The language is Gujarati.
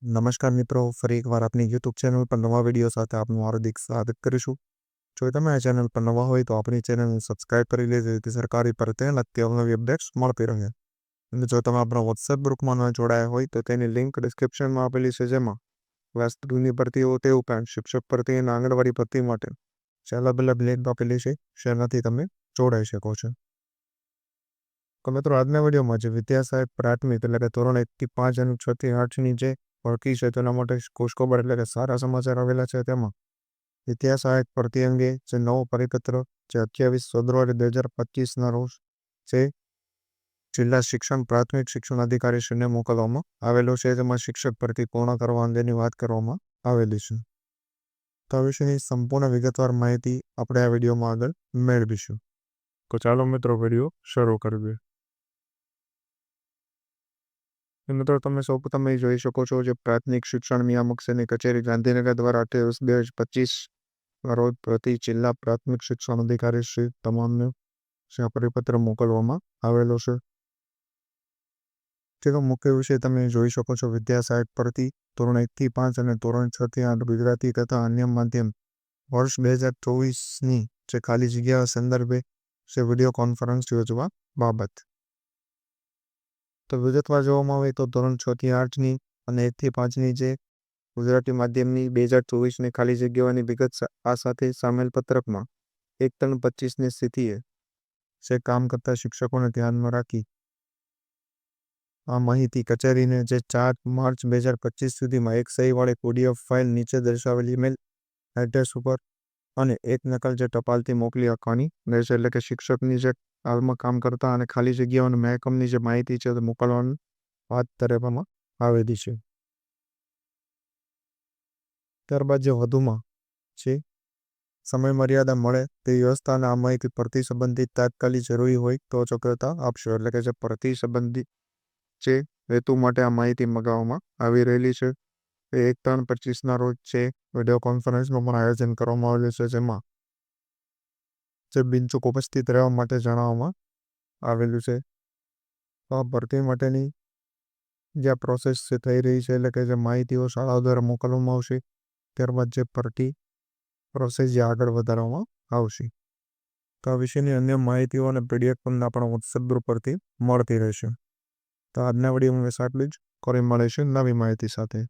નમસ્કાર મિત્રો, ફરી એકવાર આપની યુટ્યુબ ચેનલ પર નવા વિડીયો સાથે આપનું હાર્દિક સ્વાગત કરીશું. જો તમે આ ચેનલ પર નવા હોય તો આપણી ચેનલને સબસ્ક્રાઇબ કરી લેજો જેથી સરકારી ભરતી અને નવી અપડેટ્સ મળતી રહે. અને જો તમે આપણા વોટ્સએપ ગ્રુપમાં ન જોડાયા હોય તો તેની લિંક ડિસ્ક્રિપ્શનમાં આપેલી છે, જેમાં ક્લાસ 2ની ભરતીઓ તે ઉપરાંત શિક્ષક ભરતી અને આંગણવાડી ભરતી માટે અલગ લિંક આપેલી છે, જેનાથી તમે જોડાઈ શકો છો. તો મિત્રો, આજના વિડીયોમાં જે વિદ્યા સહાયક પ્રાથમિક એટલે કે ધોરણ 1 થી 5 અને 6 થી 8ની જે ભરતી છે તેના માટે ખુશખબર એટલે કે સારા સમાચાર આવેલા છે. તેમાં વિદ્યા સહાયક ભરતી અંગે જે નવો પરિપત્ર જે 28 ફેબ્રુઆરી 2025ના રોજ જે જિલ્લા શિક્ષણ પ્રાથમિક શિક્ષણ અધિકારીશ્રીને મોકલવામાં આવેલો છે, જેમાં શિક્ષક ભરતી પૂર્ણ કરવા અંગેની વાત કરવામાં આવેલી છે. તો આ વિશેની સંપૂર્ણ વિગતવાર માહિતી આપણે આ વિડીયોમાં આગળ મેળવીશું. તો ચાલો મિત્રો, વિડીયો શરૂ કરીએ. મિત્રો, તમે સૌપ્રથમ જોઈ શકો છો જે પ્રાથમિક શિક્ષણ નિયામક શ્રીની કચેરી ગાંધીનગર દ્વારા 28/2025 રોજ પ્રતિ જિલ્લા પ્રાથમિક શિક્ષણ અધિકારી શ્રી તમામને પરિપત્ર મોકલવામાં આવેલો છે. તેનો મુખ્ય વિષય તમે જોઈ શકો છો વિદ્યા સહાયક ભરતી ધોરણ 1 થી 5 અને ધોરણ 6 થી 8 ગુજરાતી તથા અન્ય માધ્યમ વર્ષ 2024ની જે ખાલી જગ્યા સંદર્ભે છે વિડીયો કોન્ફરન્સ યોજવા બાબત. તો વિગતવાર જોવામાં આવે તો ધોરણ 6 થી 8ની અને 1 થી 5ની જે ગુજરાતી માધ્યમની 2024ની ખાલી જગ્યાઓની વિગત આ સાથે સામેલ પત્રકમાં 1/3/25ની સ્થિતિએ જે કામ કરતા શિક્ષકોને ધ્યાનમાં રાખી આ માહિતી કચેરીને જે 4 માર્ચ 2025 સુધીમાં એક સહીવાળી PDF ફાઇલ નીચે દર્શાવેલ ઈમેલ એડ્રેસ ઉપર અને એક નકલ જે ટપાલથી મોકલી આપવાની રહેશે. એટલે કે શિક્ષકની જે હાલમાં કામ કરતા અને ખાલી જગ્યાઓની મહેકમની જે માહિતી છે તે મોકલવાની વાત કરવામાં આવેલી છે. ત્યારબાદ જે વધુમાં છે સમય મર્યાદા મળે તે વ્યવસ્થા અને આ માહિતી ભરતી સંબંધિત તાત્કાલિક જરૂરી હોય તો ચક્રતા આપશો. એટલે કે જે ભરતી સંબંધિત જે હેતુ માટે આ માહિતી મગાવવામાં આવી રહેલી છે. 1/3/25ના રોજ છે વિડીયો કોન્ફરન્સનું પણ આયોજન કરવામાં આવેલું છે, જેમાં જે બિનચૂક ઉપસ્થિત રહેવા માટે જણાવવામાં આવેલું છે. આ ભરતી માટેની જે પ્રોસેસ છે થઈ રહી છે, એટલે કે જે માહિતીઓ શાળાઓ દ્વારા મોકલવામાં આવશે. ત્યારબાદ જે ભરતી પ્રોસેસ જે આગળ વધારવામાં આવશે. તો આ વિશેની અન્ય માહિતીઓ અને PDF પણ આપણા વોટ્સએપ ગ્રુપ પરથી મળતી રહેશે. તો આજના વિડીયોમાં બસ આટલું જ. ફરી મળીશું નવી માહિતી સાથે.